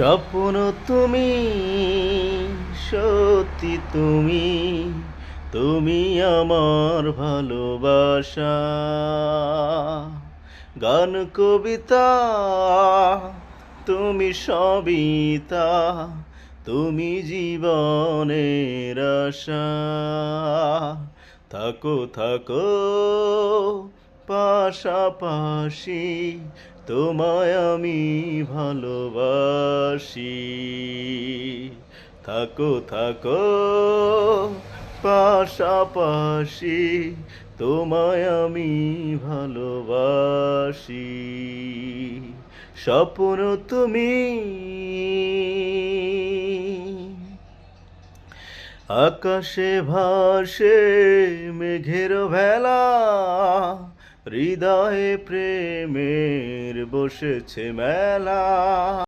স্বপ্ন তুমি, সত্যি তুমি, তুমি আমার ভালোবাসা। গান কবিতা তুমি সবিতা, তুমি জীবনের আশা। থাকো থাকো পাশাপাশি, তোমায় আমি ভালোবাসি। থাকো থাকো পাশাপাশি, তোমায় আমি ভালোবাসি। স্বপ্ন তুমি, আকাশে ভাসে মেঘের ভেলা, হৃদয়ে প্রেমের বসেছে মেলা।